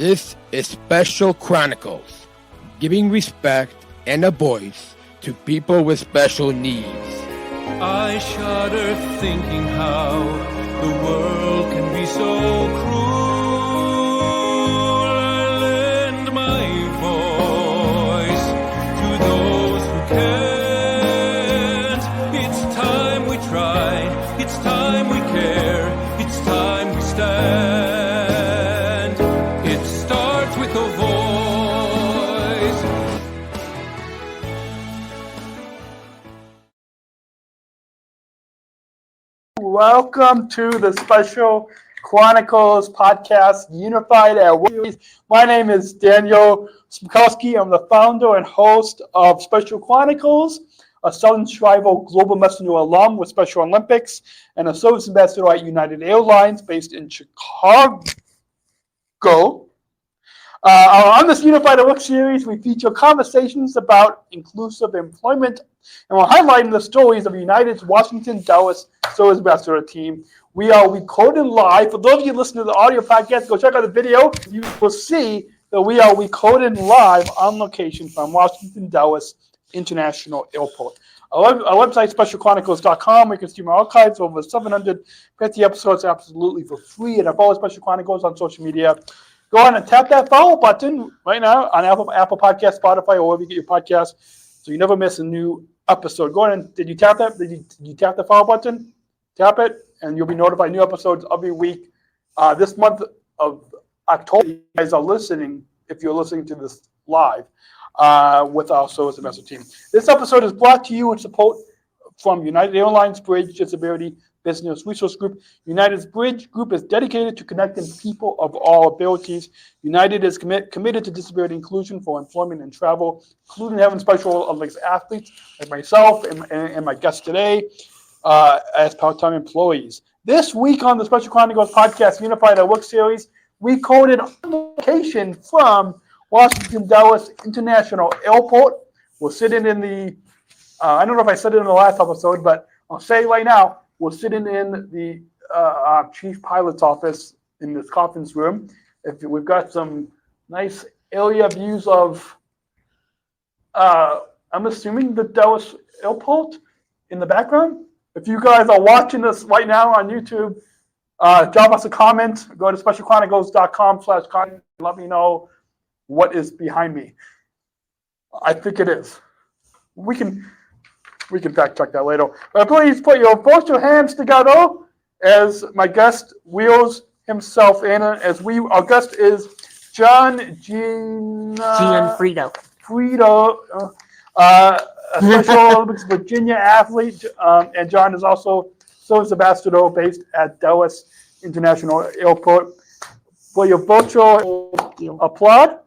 This is Special Chronicles, giving respect and a voice to people with special needs. I shudder thinking how the world can be so cruel. I lend my voice to those who can't. It's time we try, it's time we care, it's time we stand. It starts with a voice. Welcome to the Special Chronicles podcast, Unified at Work. My name is Daniel Smikowski. I'm the founder and host of Special Chronicles, a Southern Tribal Global Messenger alum with Special Olympics, and a service ambassador at United Airlines based in Chicago. On this Unified at Work series, we feature conversations about inclusive employment, and we're highlighting the stories of United's Washington Dallas Service Ambassador team. We are recording live. For those of you listening to the audio podcast, go check out the video. You will see that we are recording live on location from Washington Dallas International Airport. Our website, specialchronicles.com. We can stream our archives, over 750 episodes absolutely for free. And follow Special Chronicles on social media. Go on and tap that follow button right now on Apple Podcasts, Spotify, or wherever you get your podcasts, so you never miss a new episode. Go ahead and did you tap that? Did you tap the follow button? Tap it, and you'll be notified new episodes every week. This month of October, you guys are listening, if you're listening to this live, with our service ambassador team. This episode is brought to you in support from United Airlines Bridge Disability Business Resource Group. United's Bridge Group is dedicated to connecting people of all abilities. United is committed to disability inclusion for employment and travel, including having Special Olympics athletes like myself and my guest today as part-time employees. This week on the Special Chronicles podcast, Unified at Work series, we recorded on location from Washington Dallas International Airport. We're sitting in the, I don't know if I said it in the last episode, but I'll say it right now, we're sitting in the chief pilot's office in this conference room. We've got some nice area views of, I'm assuming the Dallas airport in the background. If you guys are watching this right now on YouTube, drop us a comment. Go to specialchronicles.com/comment. Let me know what is behind me. I think it is. We can fact check that later. But please put both your hands together as my guest wheels himself in. Our guest is Gionfriddo. A Special Olympics Virginia athlete, and John is also service ambassador based at Dallas International Airport. For your virtual applaud,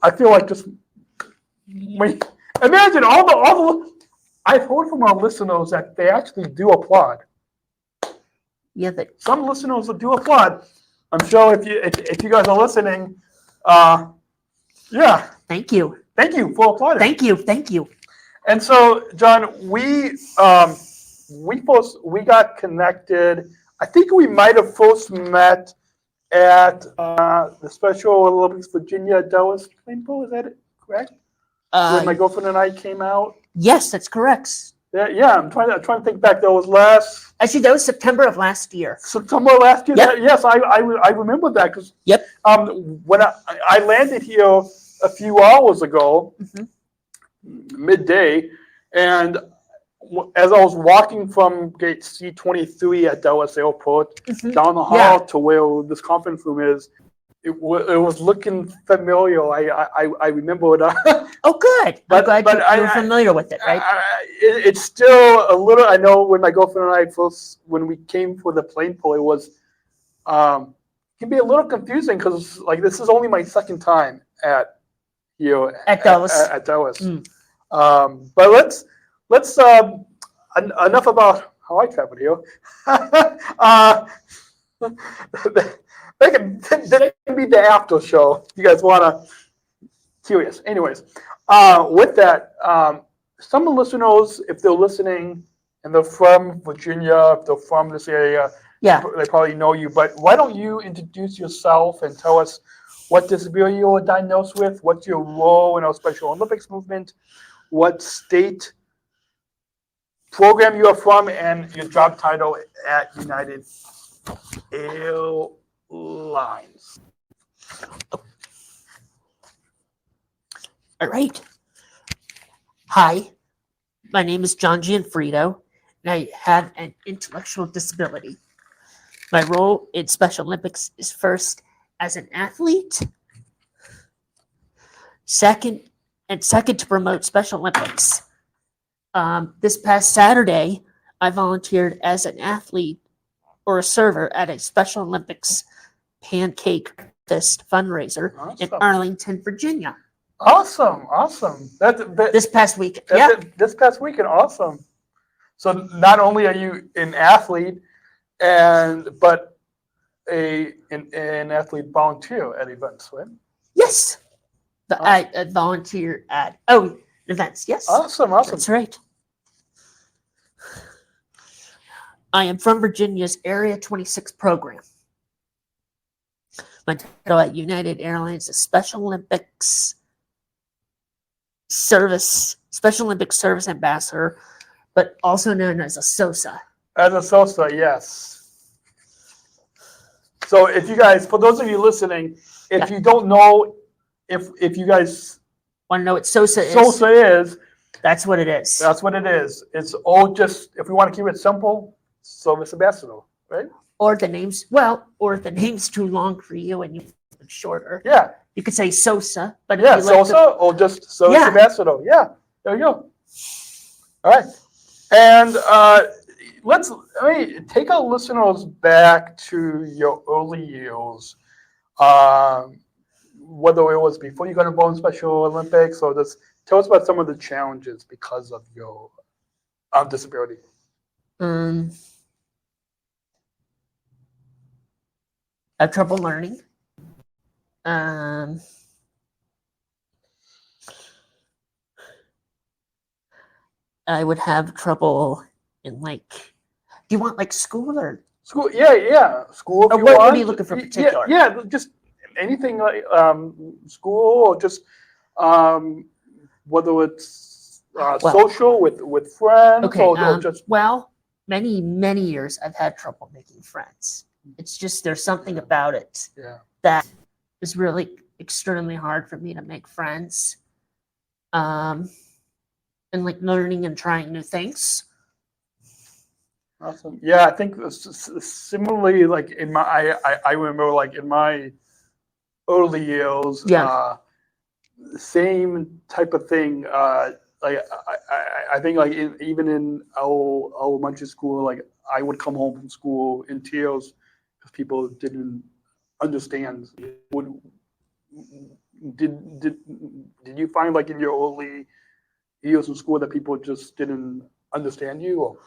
I feel like just imagine all the. I've heard from our listeners that they actually do applaud. Yeah, some listeners do applaud. I'm sure if you guys are listening, yeah. Thank you for applauding. Thank you. And so, John, we got connected. I think we might have first met at the Special Olympics Virginia Dallas plane pool. Is that correct? When my girlfriend and I came out. Yes, that's correct. Yeah, I'm trying to think back. That was that was September of last year. September last year. Yep. Yes, I remember that because yep. When I landed here a few hours ago, midday, and as I was walking from gate C23 at Dallas Airport down the hall to where this conference room is, it was looking familiar. I remember it. Oh, good. I'm glad you're familiar with it, right? It's still a little. I know when my girlfriend and I when we came for the plane pull, it was can be a little confusing because like this is only my second time at Dallas. At Dallas. But let's enough about how I traveled here. That can be the after show. You guys want to curious. Anyways, with that, some of the listeners, if they're listening and they're from Virginia, if they're from this area, Yeah. They probably know you, but why don't you introduce yourself and tell us what disability you were diagnosed with, what's your role in our Special Olympics movement, what state program you are from, and your job title at United Airlines. All right. Hi, my name is John Gionfriddo, and I have an intellectual disability. My role in Special Olympics is first as an athlete, second to promote Special Olympics. This past Saturday, I volunteered as an athlete or a server at a Special Olympics pancake fest fundraiser in Arlington, Virginia. Awesome. This past weekend. This past weekend, awesome. So not only are you an athlete, but an athlete volunteer at events, right? Yes. I volunteer at events. Yes. Awesome. That's right. I am from Virginia's Area 26 program. My title at United Airlines is Special Olympics Service Ambassador, but also known as a SOSA. As a SOSA, yes. So if you guys, for those of you listening, if you don't know, if you guys want to know what SOSA is, that's what it is. That's what it is. It's all just, if we want to keep it simple, Service Ambassador, right? Or the name's too long for you and you make it shorter. Yeah. You could say SOSA, but yeah, SOSA or just Service Ambassador. Yeah, there you go. All right, and let me take our listeners back to your early years, whether it was before you got involved in Special Olympics, or just tell us about some of the challenges because of your disability. I have trouble learning. I would have trouble in do you want school or school? Yeah, school. Or what are you looking for particular? Yeah, just anything like school or just whether it's social with friends or just many years I've had trouble making friends. It's just there's something about it that is really extremely hard for me to make friends. And learning and trying new things. Awesome. Yeah, I think similarly, I remember in my early years, same type of thing. I think even in our elementary school, I would come home from school in tears because people didn't understand. Did you find in your early years in school that people just didn't understand you? Or?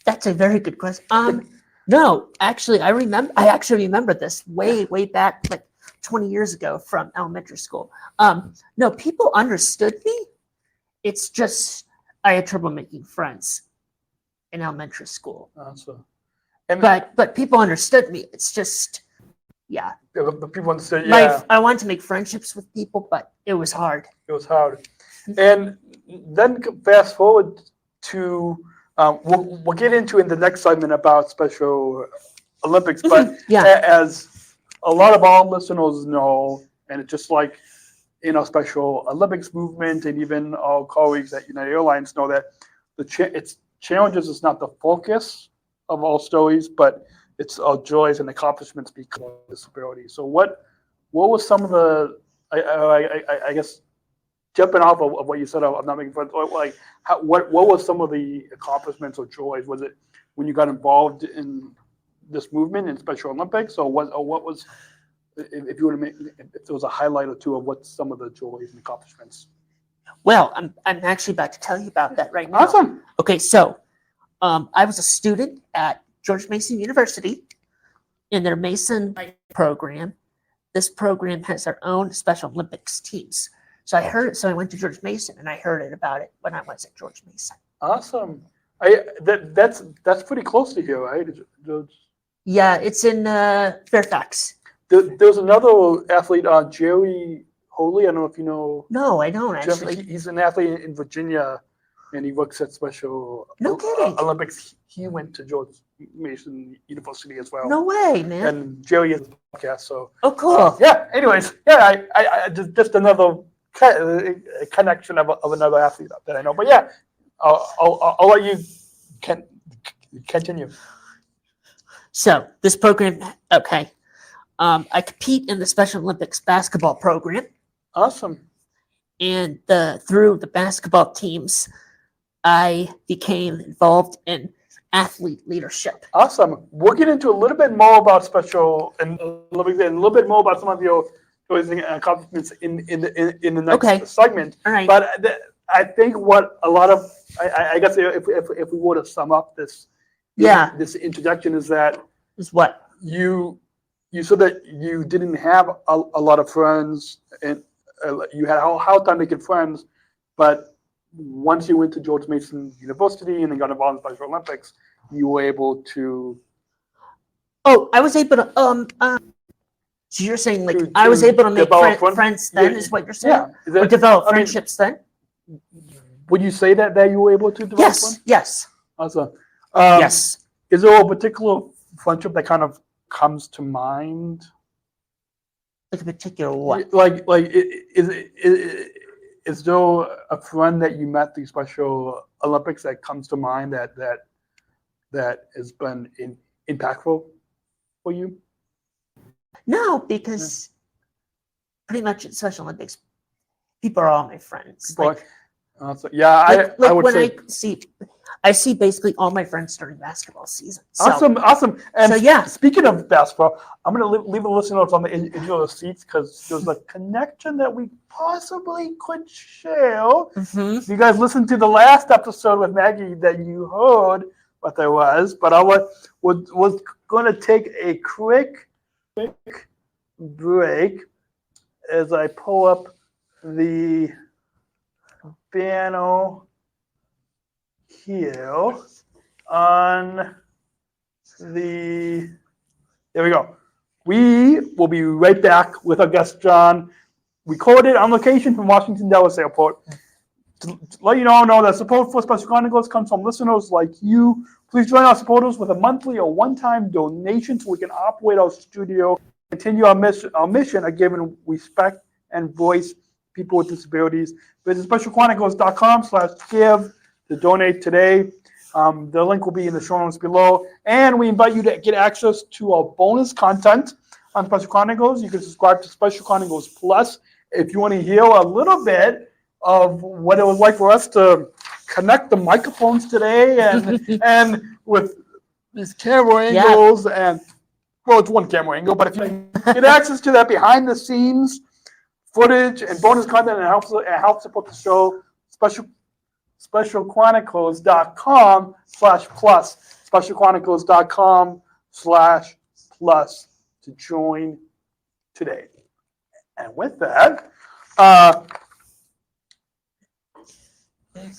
That's a very good question. No, actually, I actually remember this way back 20 years ago from elementary school. No, people understood me. It's just I had trouble making friends in elementary school. Awesome. But people understood me. It's just the people understood. I wanted to make friendships with people, but it was hard. And then fast forward to we'll get into in the next segment about Special Olympics, but as a lot of our listeners know, and it's just Special Olympics movement, and even our colleagues at United Airlines know that it's challenges is not the focus of all stories, but it's our joys and accomplishments because of disability. So what was some of the I guess jumping off of what you said of not making friends, what was some of the accomplishments or joys? Was it when you got involved in this movement in Special Olympics, or what was if you were to make if there was a highlight or two of what some of the joys and accomplishments? Well, I'm actually about to tell you about that right now. Awesome. Okay, so I was a student at George Mason University in their Mason program. This program has their own Special Olympics teams. So I went to George Mason and I heard about it when I was at George Mason. Awesome. That's pretty close to here, right? Yeah, it's in Fairfax. There's another athlete, Jerry Holy. I don't know if you know. No, I don't Jeff, actually. he's an athlete in Virginia, and he works at Special No kidding. Olympics. He went to George Mason University as well. No way, man. And Jerry has a podcast, so. Oh, cool. Yeah. Anyways, yeah, I just another connection of another athlete that I know. But yeah, I'll let you continue. So this program, okay. I compete in the Special Olympics basketball program, Awesome. and through the basketball teams, I became involved in athlete leadership. Awesome. We'll get into a little bit more about Special and a little bit more about some of your accomplishments in the next segment. All right. But I think what a lot of I guess if we were to sum up this introduction is that is what you said that you didn't have a lot of friends and you had a hard time making friends, but once you went to George Mason University and then got involved in Special Olympics, you were able to. Oh, I was able to. So you're saying like I was able to make friends then, is what you're saying? Yeah. Or develop friendships then? Would you say that you were able to develop one? Yes. Awesome. Yes. Is there a particular friendship that kind of comes to mind? Like a particular what? Is there a friend that you met through Special Olympics that comes to mind that has been impactful for you? No, because pretty much at Special Olympics, people are all my friends. I would say. I see basically all my friends during basketball season. So. Awesome. And so, yeah. Speaking of basketball, I'm going to leave the listeners on the edge of the seats because there's a connection that we possibly could share. Mm-hmm. If you guys listened to the last episode with Maggie, that you heard what there was, but I was going to take a quick break as I pull up the banner here on the. There we go. We will be right back with our guest John, recorded on location from Washington Dulles Airport. To let you know that support for Special Chronicles comes from listeners like you. Please join our supporters with a monthly or one-time donation so we can operate our studio, continue our mission of giving respect and voice to people with disabilities. Visit specialchronicles.com/give to donate today. The link will be in the show notes below. And we invite you to get access to our bonus content on Special Chronicles. You can subscribe to Special Chronicles Plus if you want to hear a little bit of what it was like for us to connect the microphones today and with these camera angles and it's one camera angle, but if you get access to that behind the scenes footage and bonus content and helps support the show, specialchronicles.com/plus, specialchronicles.com/plus to join today. And with that,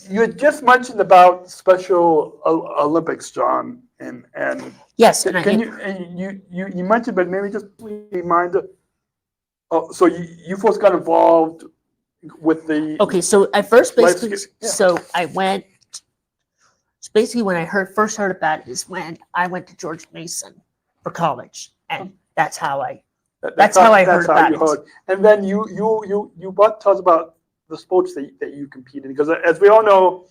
you had just mentioned about Special Olympics, John, and yes, you mentioned, but maybe just remind. Oh, so you first got involved with the. Okay, so I first basically, so I went. So basically, when I first heard about it is when I went to George Mason for college, and that's how I. That's how I heard about it. And then you tell us about the sports that you compete in, because as we all know,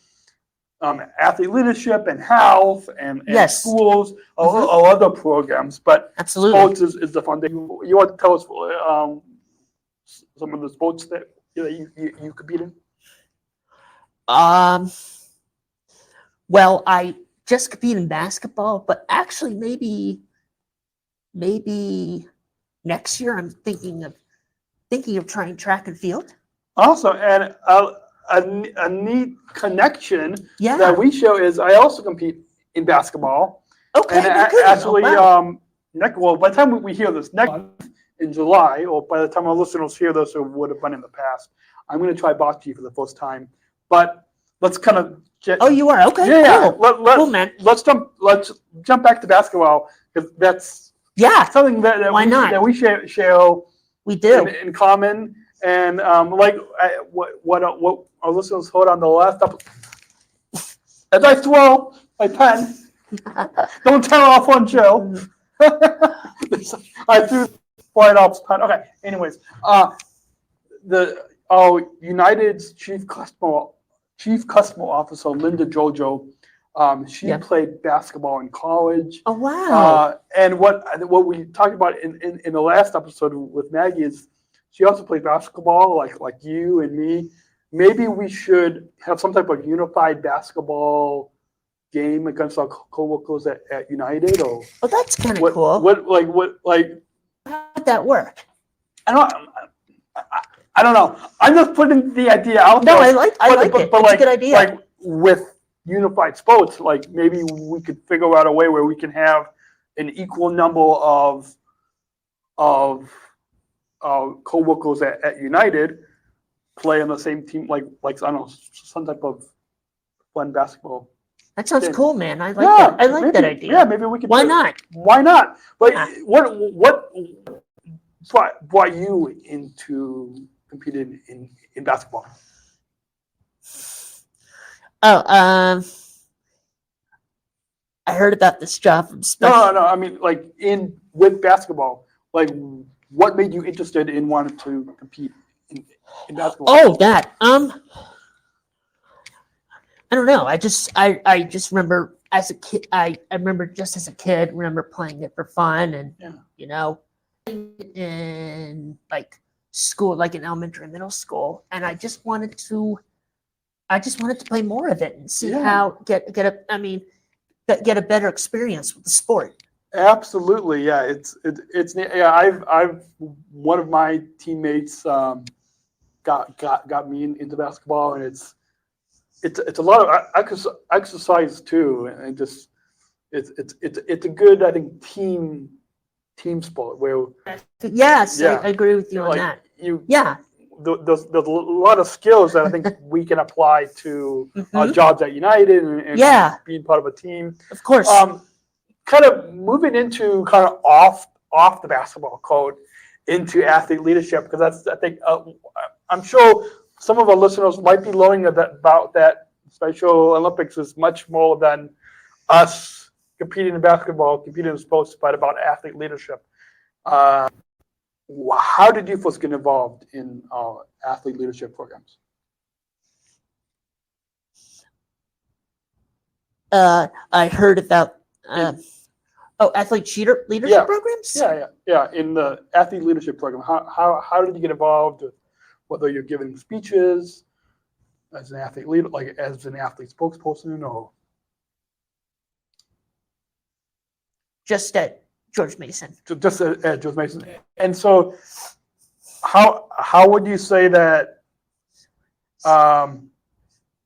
athlete leadership and health and schools or other programs, but absolutely sports is the foundation. You want to tell us some of the sports that you compete in? Well, I just compete in basketball, but actually maybe next year I'm thinking of trying track and field. Awesome. And a neat connection that we show is I also compete in basketball. Okay. And actually, by the time we hear this next month in July, or by the time our listeners hear this, or would have been in the past, I'm going to try bocce for the first time. But let's kind of get. Oh, you are okay. Yeah, Cool. Cool, man. Let's jump back to basketball because that's something Why not? that we share We do. in common. And what our listeners heard on the last episode. As I throw my pen, don't turn off on Joe. I threw flying off pen. Okay. Anyways, United's chief customer officer, Linda Jojo, she played basketball in college. Oh wow! And what we talked about in the last episode with Maggie is she also played basketball like you and me. Maybe we should have some type of unified basketball game against our coworkers at United, or that's kind of cool. How would that work? I don't know. I'm just putting the idea out there. No, I like it. It's a good idea. Like with unified sports, like maybe we could figure out a way where we can have an equal number of co-workers at United play on the same team, like I don't know, some type of fun basketball. That sounds cool, man. I like that. I like that idea. Yeah, maybe we could. Why not? Why not? But what brought you into competing in basketball? Oh, I heard about this job from No. I mean, like with basketball, like what made you interested in wanting to compete in basketball? Oh, that. I don't know. I just remember as a kid. I remember just as a kid, playing it for fun, and in like school, like in elementary, middle school, and I just wanted to play more of it and see how get a better experience with the sport. Absolutely, yeah. It's I've one of my teammates got me into basketball, and it's a lot of exercise too, and just it's a good, I think, team sport where. Yes, I agree with you on that. There's a lot of skills that I think we can apply to our jobs at United and being part of a team. Of course. Kind of moving into kind of off the basketball court into athlete leadership, because that's, I think, I'm sure some of our listeners might be learning about that Special Olympics is much more than us competing in basketball, competing in sports, but about athlete leadership. How did you first get involved in athlete leadership programs? I heard about athlete leadership programs. Yeah. In the athlete leadership program, how did you get involved? Whether you're giving speeches as an athlete leader, like as an athlete spokesperson, or just at George Mason. Just at George Mason. And so, how would you say that?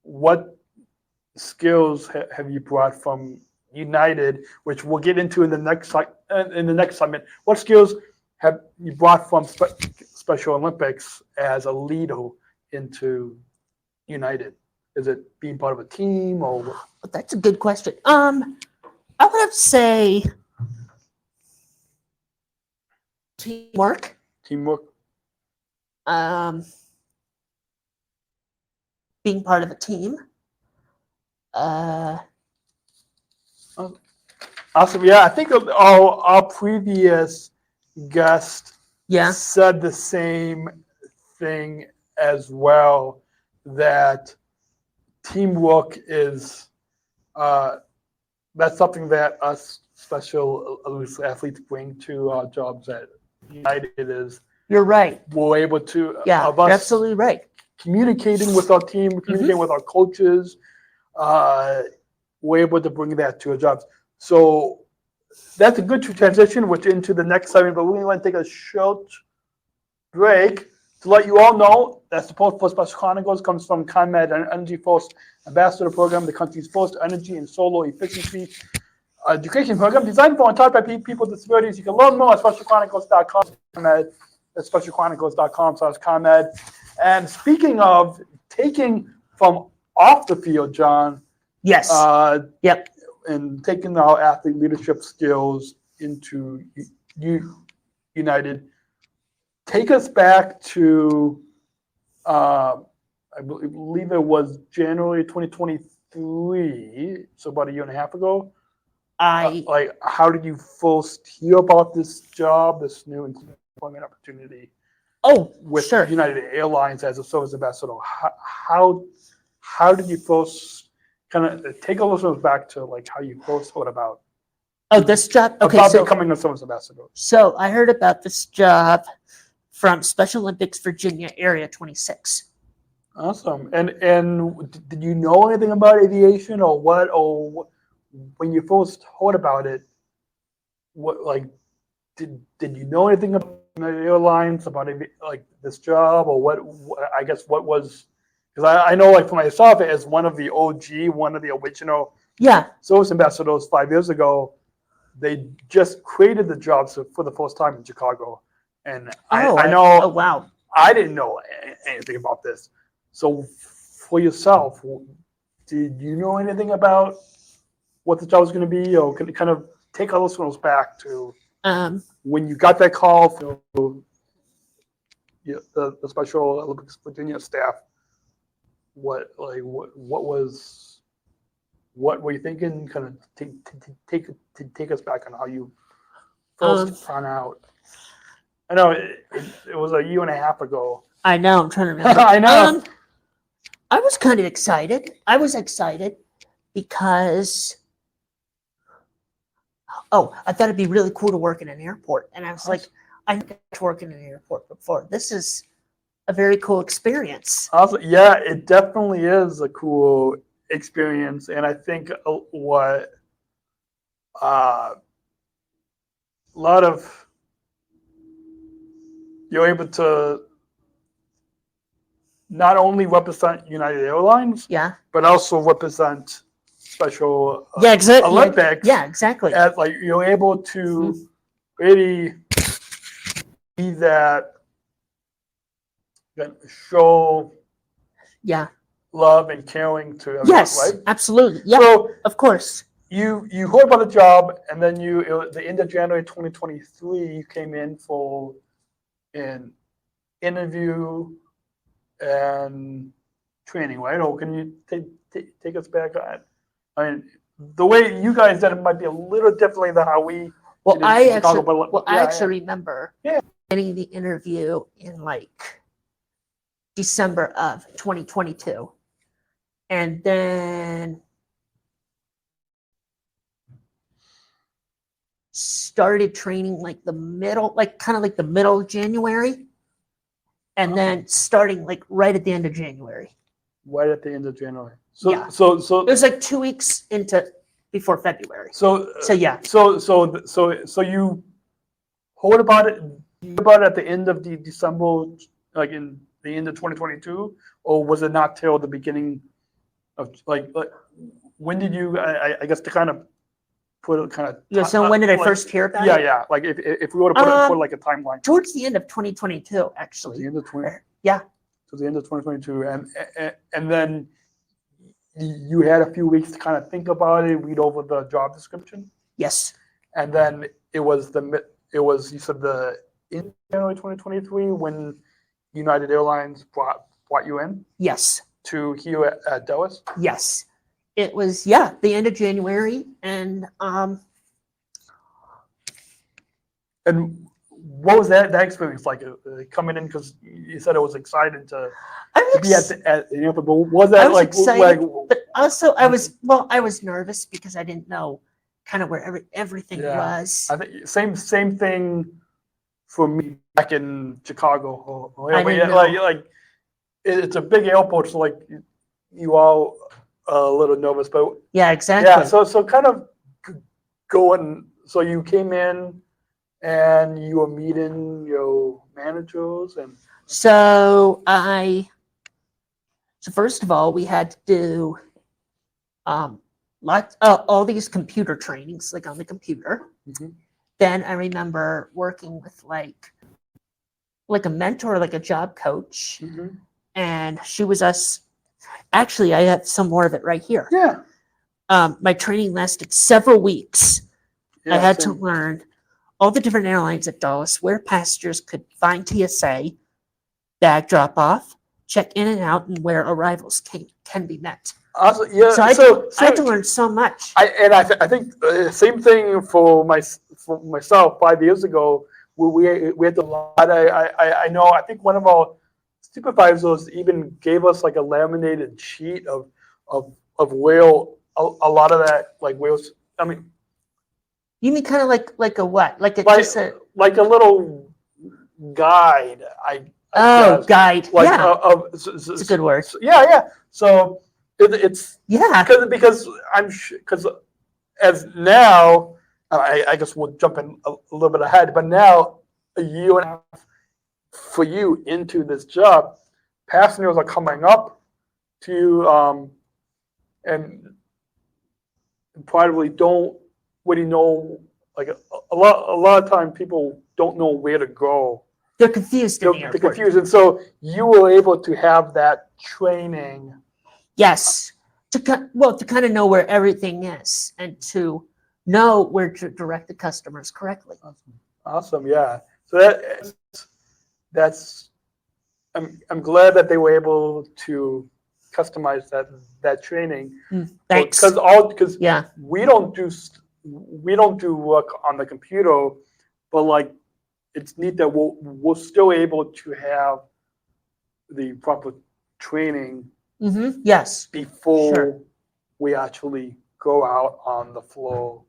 What skills have you brought from United, which we'll get into in the next segment? What skills have you brought from Special Olympics as a leader into United? Is it being part of a team, or? That's a good question. I would have to say teamwork. Being part of a team. Awesome. Yeah, I think our previous guest said the same thing as well, that teamwork is that's something that us special athletes bring to our jobs at United. Is you're right. We're able to you're absolutely right. Communicating with our team, communicating with our coaches, we're able to bring that to our jobs. So that's a good transition into the next segment, but we're going to take a short break to let you all know that support for Special Chronicles comes from ComEd, an Energy First Ambassador Program, the country's first energy and solar efficiency education program designed for and taught by people with disabilities. You can learn more at specialchronicles.com, ComEd, at specialchronicles.com/ComEd. And speaking of taking from off the field, John. Yes. Yep. And taking our athlete leadership skills into United. Take us back to, I believe it was January 2023, so about a year and a half ago. Like, how did you first hear about this job, this new employment opportunity? Oh, with sure. United Airlines as a service ambassador? How did you first kind of take a listen back to like how you first thought about? Oh, this job. Okay, about so becoming a service ambassador. So I heard about this job from Special Olympics Virginia Area 26. Awesome. And did you know anything about aviation or what? Or when you first heard about it, what like did you know anything about airlines, about like this job, or what I guess what was, because I know like for myself as one of the one of the original service ambassadors 5 years ago, they just created the jobs for the first time in Chicago, and I know. Oh wow! I didn't know anything about this. So for yourself, did you know anything about what the job was going to be, or can you kind of take our listeners back to when you got that call from the Special Olympics Virginia staff? What were you thinking? Kind of take us back on how you first found out. I know it was a year and a half ago. I know. I'm trying to remember. I know. I was kind of excited. I was excited because I thought it'd be really cool to work in an airport, and I was like, I never got to work in an airport before. This is a very cool experience. Also, yeah, it definitely is a cool experience, and I think what a lot of you're able to not only represent United Airlines, but also represent Special Olympics. Yeah, exactly. As like you're able to really be that show love and caring to everyone, yes, right? Absolutely. Yeah, so of course. You heard about the job, and then the end of January 2023, you came in for an interview and training, right? Or can you take us back on? I mean, the way you guys did it might be a little differently than how we. Well, I actually remember getting the interview in like December of 2022, and then started training like the middle of January, and then starting like right at the end of January. Right at the end of January. So it was like 2 weeks before February. So you heard about it at the end of December, like in the end of 2022, or was it not till the beginning of like when did you? I guess to kind of put it kind of. Yeah. So when did I first hear about it? Yeah. Like if we were to put like a timeline. Towards the end of 2022, actually. The end of 20. Yeah. To the end of 2022, and then you had a few weeks to kind of think about it, read over the job description. Yes. And then it was you said in January 2023 when United Airlines brought you in. Yes. To here at Dallas. Yes. It was the end of January, and what was that experience like coming in? Because you said it was exciting to be at the airport. But was that like excited, but also I was nervous because I didn't know kind of where everything was. I think same thing for me back in Chicago. Like it's a big airport, so like you all a little nervous, but exactly. Yeah, so kind of going. So you came in and you were meeting your managers, and so first of all we had to do all these computer trainings like on the computer. Mm-hmm. Then I remember working with like a mentor, like a job coach, and she was us. Actually, I have some more of it right here. Yeah. My training lasted several weeks. Yeah, I had to same. learn all the different airlines at Dulles where passengers could find TSA, bag drop off, check in and out, and where arrivals can be met. Also, yeah. So I had to learn so much. I think same thing for myself 5 years ago. We had a lot. I know. I think one of our supervisors even gave us like a laminated sheet of where a lot of that like wheels. I mean, You mean kind of like a what? Like a like just a like a little guide. oh guess. guide. Like Yeah, it's it's a good word. Yeah. So it's Yeah. because because as now I guess we'll jump in a little bit ahead, but now a year and a half for you into this job, passengers are coming up to you and probably don't really know. Like a lot of time people don't know where to go. They're confused in the They're airport. confused, and so you were able to have that training. Yes, to kind of know where everything is and to know where to direct the customers correctly. Awesome, yeah. So that's I'm glad that they were able to customize that training. Thanks. Because Yeah. we don't do work on the computer, but like it's neat that we're still able to have the proper training Yes. before Sure. we actually go out on the floor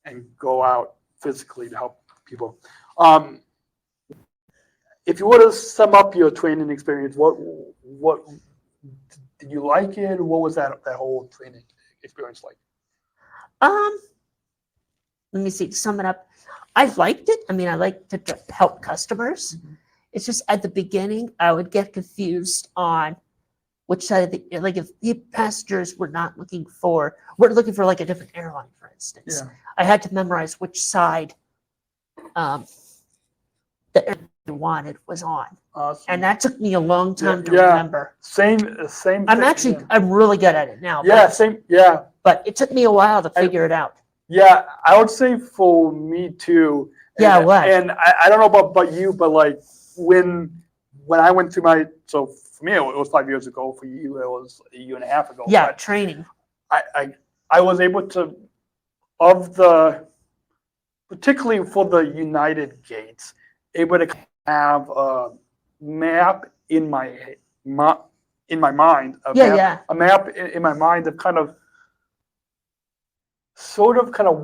and go out physically to help people. If you were to sum up your training experience, what did you like it? What was that whole training experience like? Let me see. To sum it up, I liked it. I mean, I like to help customers. It's just at the beginning, I would get confused on which side of the like if the passengers were looking for like a different airline, for instance. Yeah. I had to memorize which side the airline I wanted was on, Awesome. and that took me a long time to Yeah. remember. Same. I'm really good at it now. Yeah. Same. Yeah. But it took me a while to figure it out. Yeah. I would say for me too. Yeah, what? And I don't know about you, but like when I went through so for me it was 5 years ago. For you it was a year and a half ago. Yeah, but training. I was able to particularly for the United gates, able to have a map in my mind. A map in my mind of kind of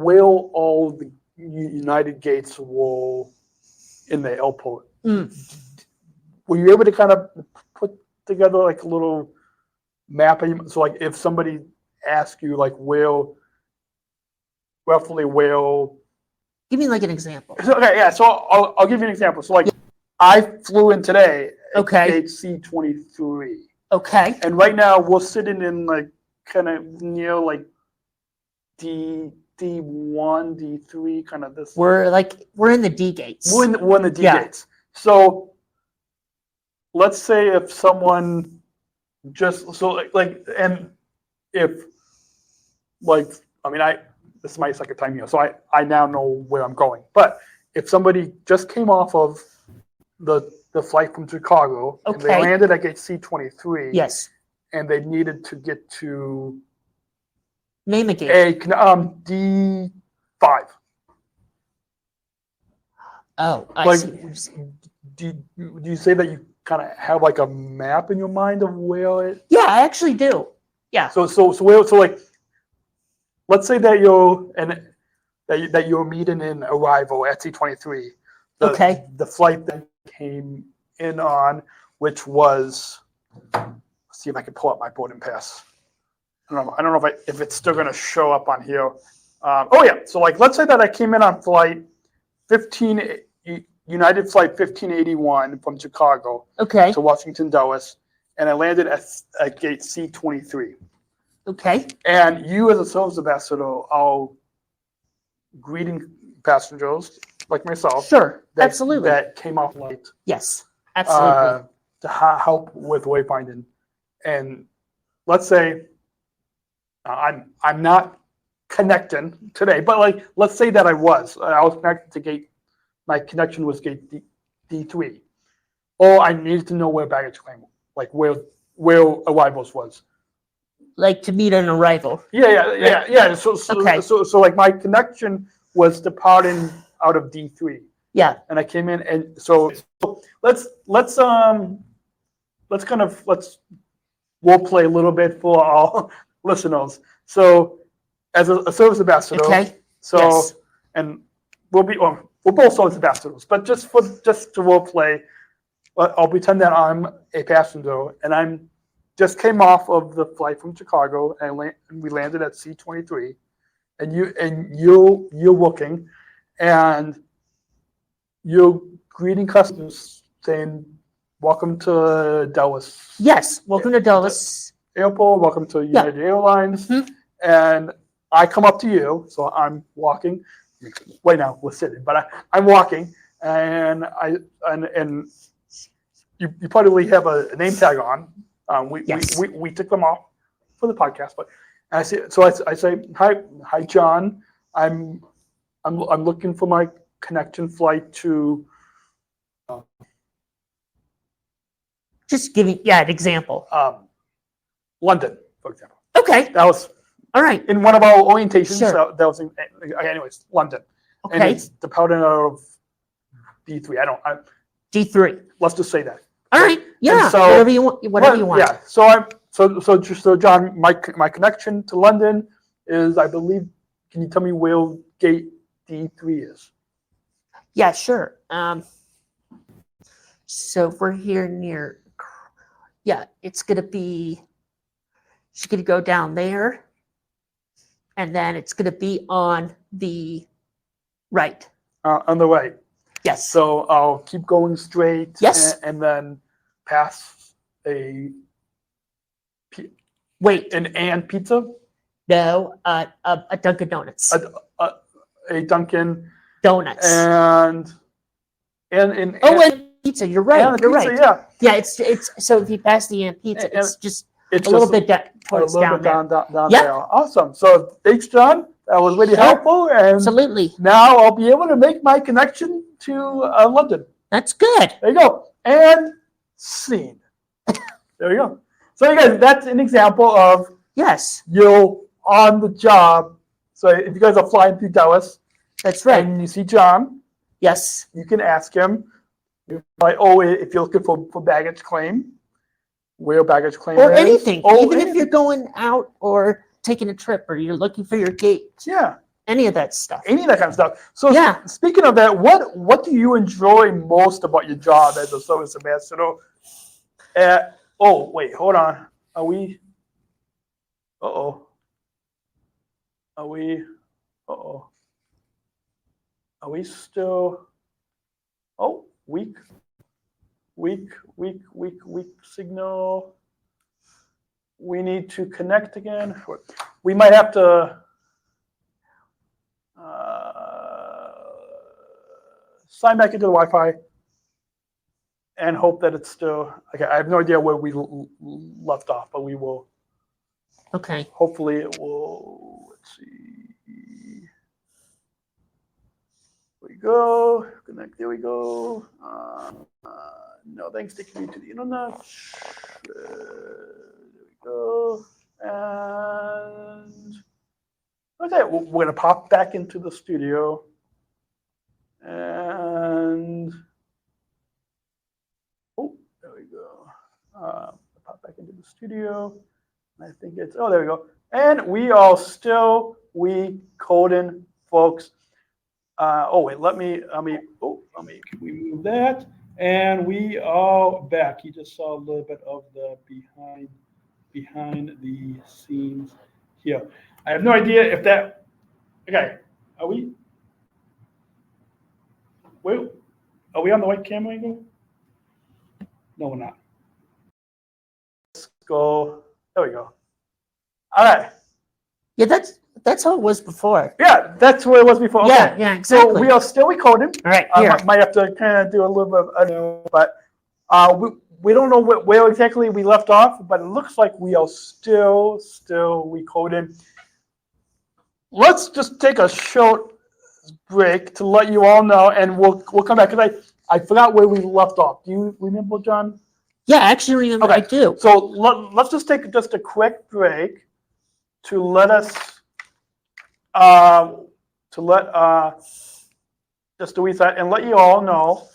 where all the United gates were in the airport. Were you able to kind of put together like a little map? So like if somebody asks you like roughly where. Give me like an example. Okay, yeah. So I'll give you an example. So like I flew in today. Okay. HC23. Okay. And right now we're sitting in like kind of near like D1, D3, kind of this. We're in the D gates. We're in the D Yeah. gates. So let's say if someone and if like I mean this is my second time here, so I now know where I'm going. But if somebody just came off of the flight from Chicago and they landed at gate C23, yes, and they needed to get to name a gate. D5. Oh, I Like, see. do you say that you kind of have like a map in your mind of where it? Yeah, I actually do. Yeah. So like, let's say that you're meeting in arrival at C23. The flight that came in on, which was, let's see if I can pull up my boarding pass. I don't know if it's still going to show up on here. Oh yeah. So like, let's say that I came in on flight 15, United flight 1581 from Chicago to Washington Dulles, and I landed at gate C23. Okay. And you as a sales ambassador are greeting passengers like myself. Sure. Absolutely. That came off late. Yes. Absolutely. To help with wayfinding. And let's say I'm not connecting today, but like let's say that I was connected to gate. My connection was gate D3. Or I needed to know where baggage claim, like where arrivals was. Like to meet an arrival. Yeah. So like my connection was departing out of D3. Yeah. And I came in, and so let's role play a little bit for our listeners. So as a service ambassador, Okay. so Yes. and we're both service ambassadors, but just to role play, I'll pretend that I'm a passenger, and I'm just came off of the flight from Chicago, and we landed at C-23, and you're looking, and you're greeting customers saying, "Welcome to Dallas Yes. Welcome to Dulles. Airport. Welcome to United Airlines." Mhm. And I come up to you, so I'm walking. Right now we're sitting, but I'm walking, and you probably have a name tag on. Yes. We took them off for the podcast, but I say hi John. I'm looking for my connection flight to Just giving an example. London, for example. Okay. That was All right. in one of our orientations. Sure. That was anyways London, and Okay. it's departing out of D3. D3. Let's just say that. All right. Yeah. And so- whatever you want. Whatever you want. Yeah. So John, my connection to London is, I believe. Can you tell me where gate D3 is? Yeah. Sure. So if we're here near. Yeah, it's gonna be. She's gonna go down there, and then it's gonna be on the right. On the right. Yes. So I'll keep going straight. Yes. And then pass an Wait. pizza, No. A Dunkin' Donuts. a Dunkin', Donuts. and and pizza. You're right. and a You're pizza, right. yeah. Yeah. It's so if you pass the pizza, And- it's just It's a little just bit towards a little down bit there. down Yep. there. Awesome. So thanks, John. That was really Sure. helpful. And Absolutely. now I'll be able to make my connection to London. That's good. There you go. And scene. There you go. So you guys, that's an example of Yes, you're on the job. So if you guys are flying through Dallas that's right. and you see John, Yes. you can ask him. Like, if you're looking for baggage claim, where baggage claim Or is. anything. Oh, Even if anything. you're going out or taking a trip or you're looking for your gate, Yeah. any of that stuff. Any of that kind of stuff. So Yeah. speaking of that, what do you enjoy most about your job as a service ambassador? Oh, wait, hold on. Are we? Uh-oh. Are we? Uh-oh. Are we still? Oh, weak signal. We need to connect again. We might have to sign back into the Wi-Fi and hope that it's still okay. I have no idea where we left off, but we will. Okay. Hopefully, it will. Let's see. There we go. Connect. There we go. No, thanks. Taking me to the internet. There we go. And okay, we're gonna pop back into the studio. And oh, there we go. Pop back into the studio. I think it's, oh, there we go. And we are still coding, folks. Oh, wait, let me move that. And we are back. You just saw a little bit of the behind the scenes here. I have no idea if that, okay, are we on the right camera angle? No, we're not. Let's go. There we go. All right. Yeah, that's how it was before. Yeah, that's where it was before. Yeah, Okay. yeah, exactly. So we are still recording. All right, I here. might have to kind of do a little bit of, but we don't know where exactly we left off, but it looks like we are still recording. Let's just take a short break to let you all know, and we'll come back, because I forgot where we left off. Do you remember, John? Yeah, I actually remember. Okay. I do. So let's just take just a quick break to let us just to reset and let you all know.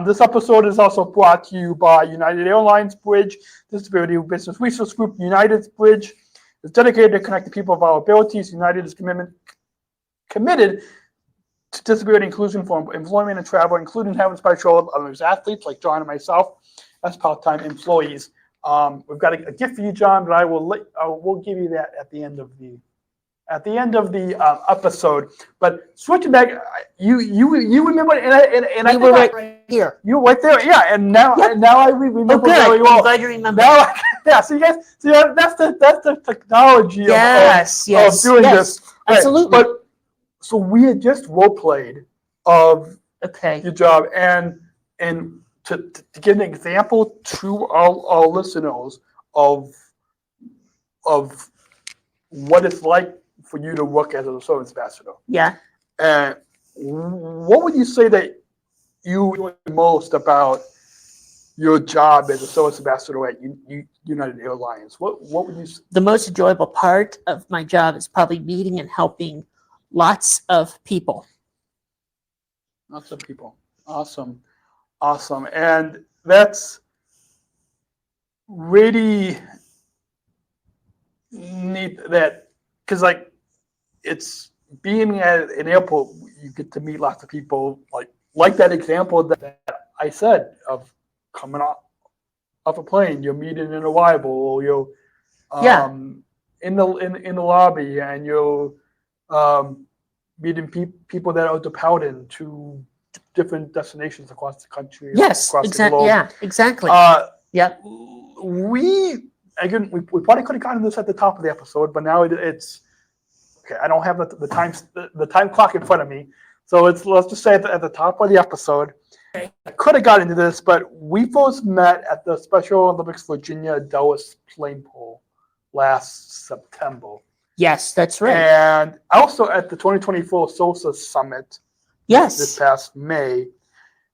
This episode is also brought to you by United Airlines Bridge Disability Business Resource Group. United's Bridge is dedicated to connecting people of our abilities. United is committed to disability inclusion for employment and travel, including having special others athletes like John and myself as part-time employees. We've got a gift for you, John, but we'll give you that at the end of the episode. But switching back, you remember, and I were right here. You were right there, yeah. And now I remember very well. I'm glad you remember. Now, yeah. So you guys, that's the technology of doing this. Absolutely. Right. But so we had just role played of your job, and to give an example to our listeners of what it's like for you to work as a service ambassador. Yeah. And what would you say that you enjoy most about your job as a service ambassador at United Airlines? What would you say? The most enjoyable part of my job is probably meeting and helping lots of people. Lots of people. Awesome. And that's really neat, that because it's being at an airport, you get to meet lots of people, like that example that I said of coming off a plane, you're meeting an arrival, or you're in the lobby, and you're meeting people that are departing to different destinations across the country. Yes, exactly. Yeah, exactly. We probably could have gotten this at the top of the episode, but now it's okay. I don't have the time clock in front of me, so let's just say at the top of the episode. I could have gotten into this, but we first met at the Special Olympics Virginia Dulles plane pool last September. Yes, that's right. And also at the 2024 SOSA Summit. Yes. This past May.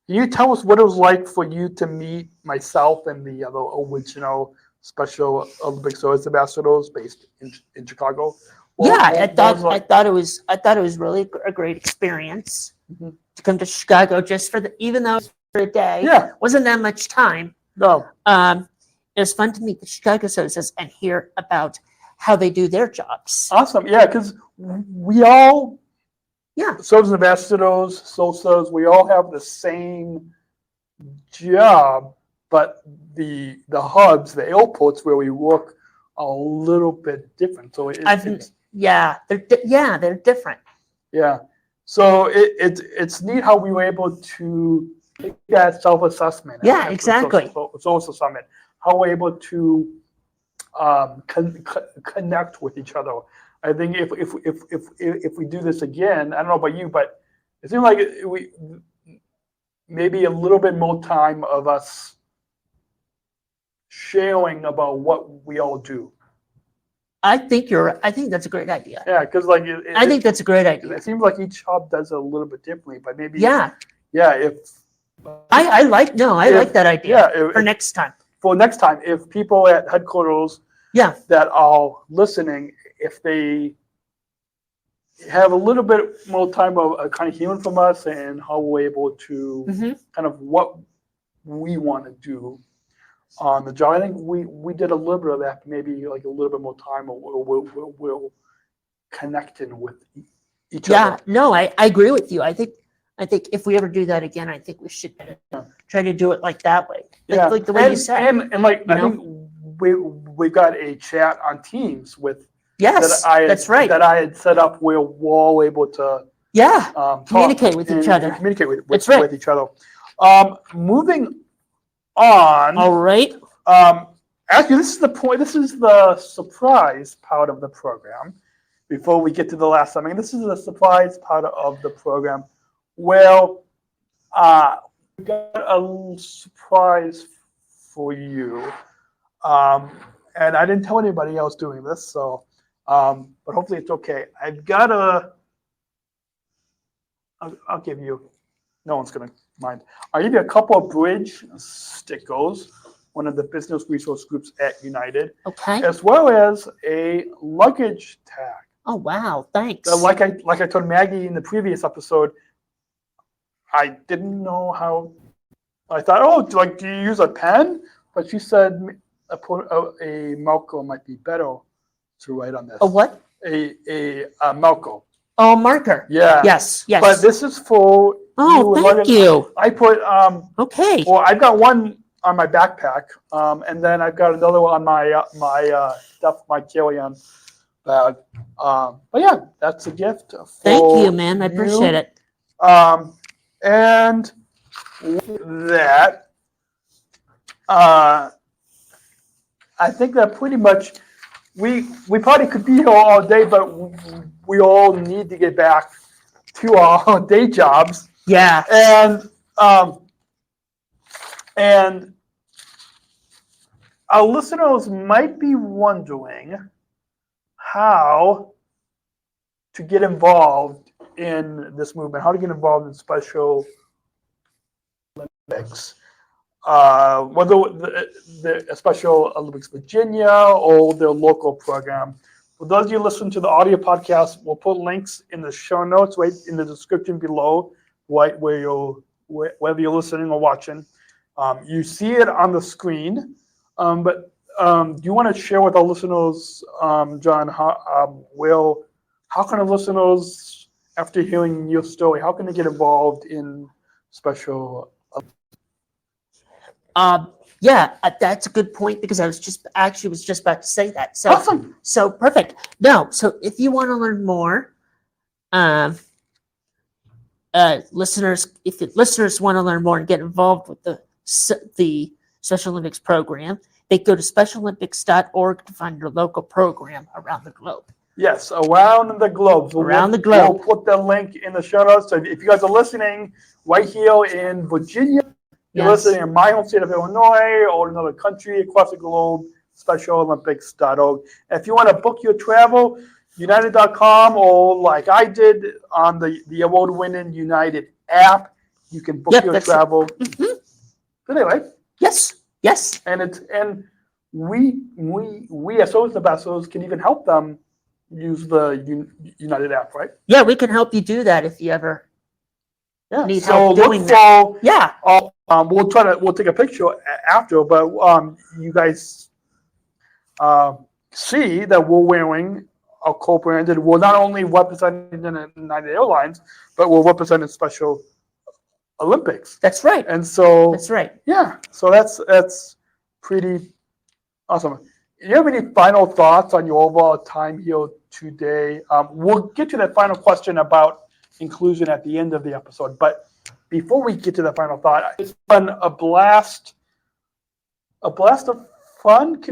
Can you tell us what it was like for you to meet myself and the other original Special Olympics Service ambassadors based in Chicago? I thought it was really a great experience to come to Chicago just even though it was for a day. Yeah, wasn't that much time. No. It was fun to meet the Chicago services and hear about how they do their jobs. Awesome. Yeah, because we all. Yeah, service ambassadors, SOSAs, we all have the same job, but the hubs, the airports where we work, are a little bit different. So they're different. Yeah, so it's neat how we were able to take that self-assessment. Yeah, exactly. SOSA Summit, how we're able to connect with each other. I think if we do this again, I don't know about you, but it seems like we maybe a little bit more time of us sharing about what we all do. I think that's a great idea. Yeah, because I think that's a great idea. It seems like each hub does it a little bit differently, but maybe I like that idea for next time. For next time, if people at headquarters that are listening, if they have a little bit more time of kind of hearing from us and how we're able to kind of what we want to do on the job. I think we did a little bit of that, maybe like a little bit more time, or we'll connecting with each other. Yeah, no, I agree with you. I think if we ever do that again, I think we should try to do it like that way. Like the way you said. And I think we got a chat on Teams with. Yes, that's right. That I had set up where we're all able to communicate with each other. Communicate with each other. Moving on. All right. Actually, this is the point. This is the surprise part of the program. Before we get to the last summing, this is the surprise part of the program. Well, got a little surprise for you. And I didn't tell anybody else doing this, so but hopefully it's okay. I've got I'll give you, no one's gonna mind. I'll give you a couple of bridge stickers, one of the business resource groups at United, Okay. as well as a luggage tag. Oh wow, thanks. Like I told Maggie in the previous episode, I didn't know how. I thought, oh, do you use a pen? But she said a marker might be better to write on this. A what? A marker. Oh, marker. Yeah. Yes. Yes. But this is for. Oh, thank you. I put Okay. Well, I've got one on my backpack, and then I've got another one on my stuff, my carry-on bag. But yeah, that's a gift. Thank you, man. I appreciate it. And with that, I think that pretty much we probably could be here all day, but we all need to get back to our day jobs. Yeah. And our listeners might be wondering how to get involved in this movement, how to get involved in Special Olympics, whether the Special Olympics Virginia or their local program. For those of you listening to the audio podcast, we'll put links in the show notes right in the description below, right whether you're listening or watching. You see it on the screen, but do you want to share with our listeners, John, how can our listeners, after hearing your story, how can they get involved in Special Olympics? Yeah, that's a good point because I was just about to say that. So, Awesome. So perfect. No, so if you want to learn more, listeners want to learn more and get involved with the Special Olympics program, they go to specialolympics.org to find your local program around the globe. Yes, around the globe. So Around the globe. We'll put the link in the show notes. So if you guys are listening right here in Virginia, you're listening in my home state of Illinois or another country across the globe, specialolympics.org. And if you want to book your travel, United.com, or like I did on the award-winning United app, you can book your travel. Mm-hmm. But anyway. Yes. And we as social ambassadors can even help them use the United app, right? Yeah, we can help you do that if you ever need so help doing look that. for, Yeah. We'll take a picture after, but you guys see that we're wearing a co-branded. We're not only representing United Airlines, but we're representing Special Olympics. That's right. And so that's right. Yeah. So that's pretty awesome. Do you have any final thoughts on your overall time here today? We'll get to that final question about inclusion at the end of the episode, but before we get to the final thought, it's been a blast of fun.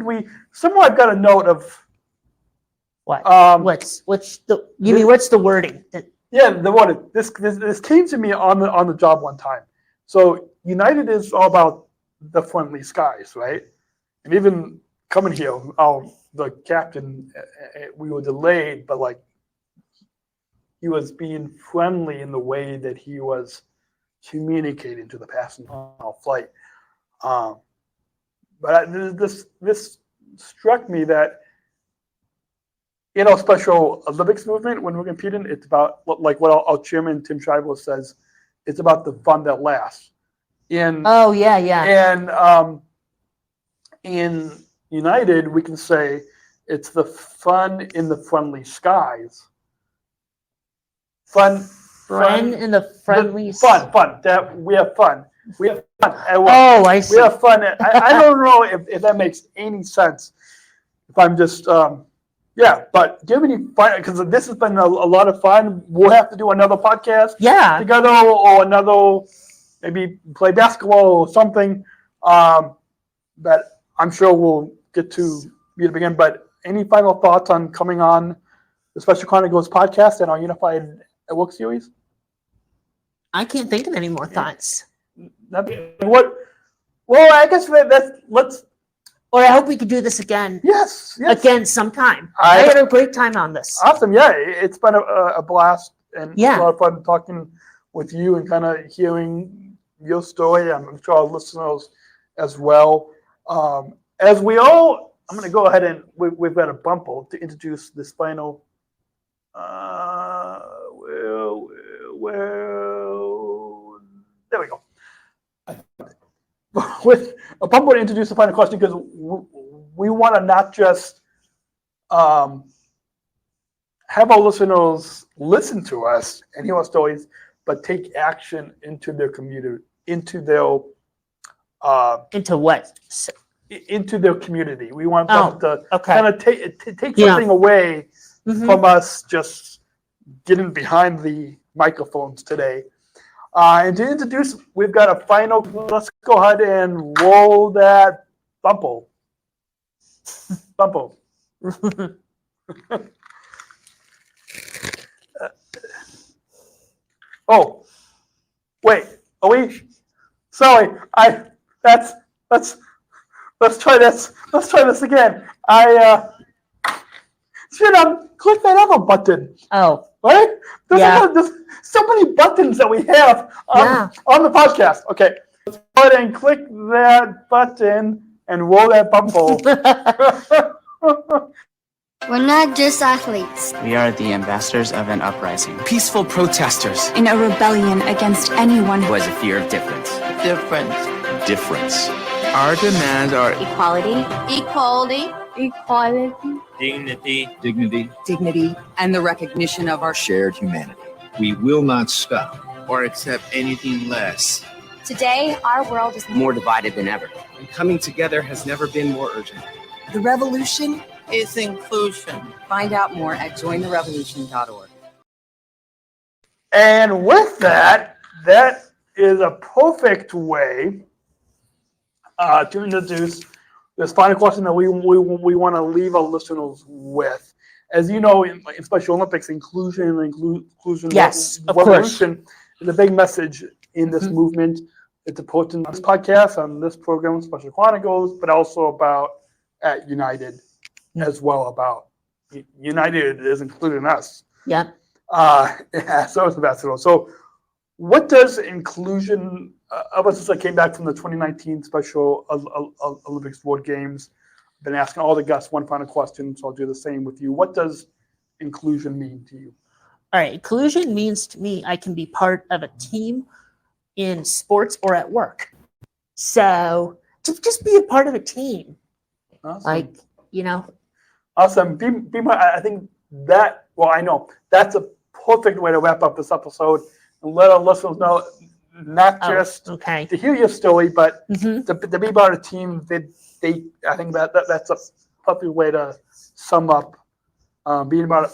Somewhere I've got a note of what? What's the wording? Yeah, the word. This came to me on the job one time. So United is all about the friendly skies, right? And even coming here, the captain, we were delayed, but like he was being friendly in the way that he was communicating to the passenger on our flight. But this struck me that in our Special Olympics movement, when we're competing, it's about, like what our chairman Tim Shriver says, it's about the fun that lasts. And in United, we can say it's the fun in the friendly skies. Fun in the friendly fun. That we have fun. We have fun. I see. We have fun. I don't know if that makes any sense. If I'm just but do you have any fun? Because this has been a lot of fun. We'll have to do another podcast together, or another, maybe play basketball or something. But I'm sure we'll get to meet up again. But any final thoughts on coming on the Special Chronicles podcast and our Unified at Work series? I can't think of any more thoughts. What? Well, I guess let's. Or I hope we could do this again. Yes. Again sometime. I had a great time on this. Awesome. Yeah, it's been a blast and Yeah. a lot of fun talking with you and kind of hearing your story. I'm sure our listeners as well. As we all, I'm going to go ahead and we've got a bumper to introduce this final. Well, there we go. With a bumper to introduce the final question because we want to not just have our listeners listen to us and hear our stories, but take action into their community, into their into what? Into their community. We want them to kind of take something away from us just getting behind the microphones today. And to introduce, we've got a final. Let's go ahead and roll that bumper. Bumper. Oh, wait. Are we? Sorry. Let's try this. Let's try this again. Should click that other button. Oh. Right? There's so many buttons that we have on the podcast. Okay. Let's go ahead and click that button and roll that bumper. We're not just athletes. We are the ambassadors of an uprising. Peaceful protesters. In a rebellion against anyone who has a fear of difference. Difference. Our demands are Equality. Dignity, and the recognition of our shared humanity. We will not stop or accept anything less. Today, our world is more divided than ever. And coming together has never been more urgent. The revolution is inclusion. Find out more at jointherevolution.org. And with that is a perfect way to introduce this final question that we want to leave our listeners with. As you know, in Special Olympics, inclusion yes, revolution is a big message in this movement. It's important on this podcast, on this program, Special Chronicles, but also about at United as well. About United is including us. Yeah. So it's ambassador. So what does inclusion, ever since I came back from the 2019 Special Olympics World Games, I've been asking all the guests one final question, so I'll do the same with you. What does inclusion mean to you? All right. Inclusion means to me I can be part of a team in sports or at work. So just be a part of a team. Awesome. Awesome. I think that, I know that's a perfect way to wrap up this episode and let our listeners know not just to hear your story, but to be part of a team. I think that's a perfect way to sum up being part of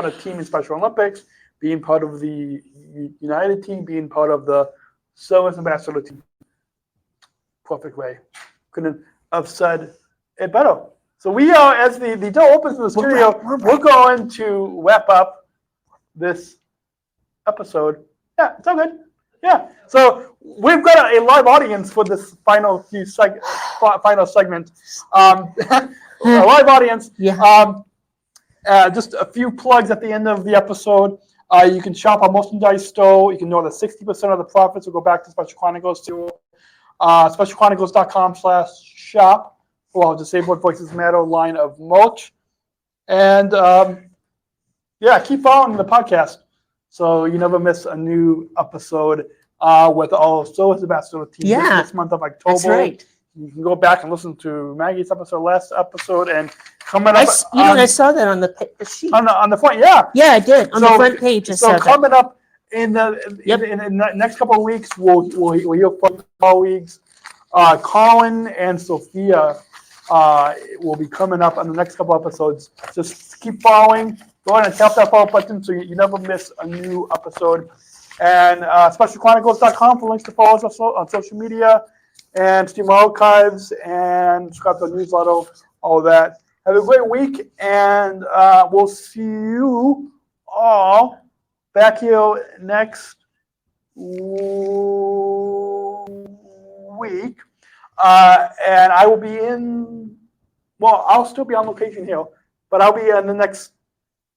a team in Special Olympics, being part of the United team, being part of the Service Ambassador team. Perfect way. Couldn't have said it better. So we are, as the door opens in the studio, we're going to wrap up this episode. Yeah, it's all good. Yeah. So we've got a live audience for this final segment. A live audience. Yeah. Just a few plugs at the end of the episode. You can shop our merchandise store. You can know that 60% of the profits will go back to Special Chronicles to specialchronicles.com/shop for our Disabled Voices Matter line of merch. And keep following the podcast so you never miss a new episode with our Service Ambassador team this month of October. That's right. You can go back and listen to Maggie's episode, last episode, and coming up. I saw that on the sheet. On the front, yeah. Yeah, I did. On the front page. So coming up in the next couple of weeks, we'll hear from colleagues. Colin and Sophia will be coming up on the next couple episodes. Just keep following. Go ahead and tap that follow button so you never miss a new episode. And specialchronicles.com for links to follow us on social media and stream archives and subscribe to the newsletter, all that. Have a great week, and we'll see you all back here next week. And I will be I'll still be on location here, but I'll be in the next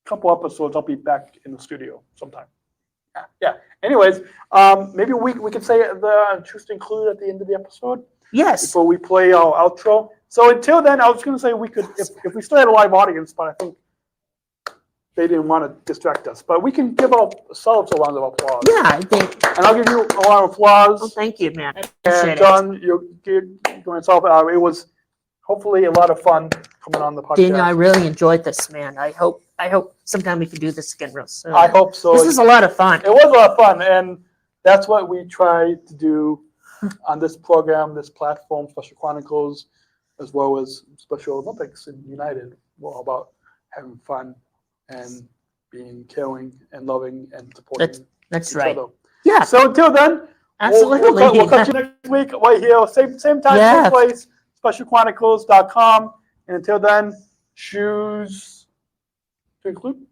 couple episodes. I'll be back in the studio sometime. Yeah. Anyways, maybe we could say the choose to include at the end of the episode. Yes. Before we play our outro. So until then, I was going to say we could, if we still had a live audience, but I think they didn't want to distract us. But we can give ourselves a round of applause. Yeah, I think. And I'll give you a round of applause. Oh, thank you, man. And John, you doing yourself. It was hopefully a lot of fun coming on the podcast. Daniel, I really enjoyed this, man. I hope sometime we can do this again real soon. I hope so. This is a lot of fun. It was a lot of fun, and that's what we try to do on this program, this platform, Special Chronicles, as well as Special Olympics in United. We're all about having fun and being caring and loving and supporting That's each right. other. Yeah. So until then, Absolutely. we'll catch you next week right here, same time, Yeah. same place, specialchronicles.com. And until then, choose to include.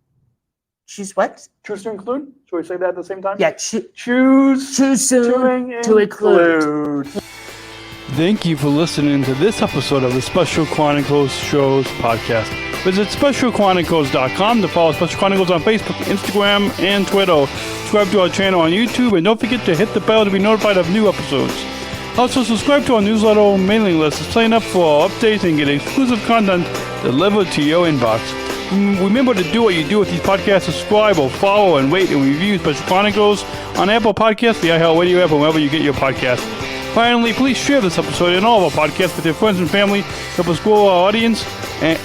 Choose what? Choose to include. Should we say that at the same time? Yeah. Choose soon to include. Thank you for listening to this episode of the Special Chronicles Shows podcast. Visit specialchronicles.com to follow Special Chronicles on Facebook, Instagram, and Twitter. Subscribe to our channel on YouTube, and don't forget to hit the bell to be notified of new episodes. Also, subscribe to our newsletter mailing list to sign up for our updates and get exclusive content delivered to your inbox. Remember to do what you do with these podcasts. Subscribe or follow and rate and review Special Chronicles on Apple Podcasts, the iHeartRadio app, or wherever you get your podcasts. Finally, please share this episode and all of our podcasts with your friends and family. Help us grow our audience and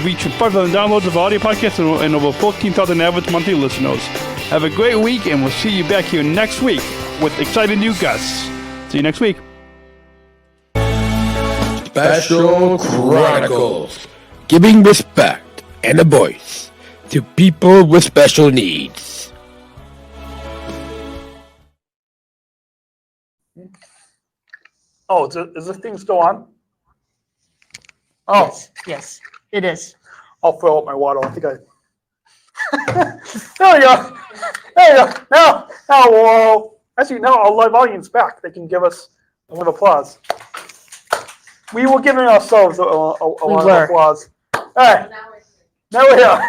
reach 5,000 downloads of our audio podcasts and over 14,000 average monthly listeners. Have a great week, and we'll see you back here next week with exciting new guests. See you next week. Special Chronicles, giving respect and a voice to people with special needs. Oh, is this thing still on? Oh. Yes, it is. I'll fill up my water. I think there we go. There you go. Now, actually, now our live audience back. They can give us a little applause. We were giving ourselves a lot of applause. All right. Now we're here.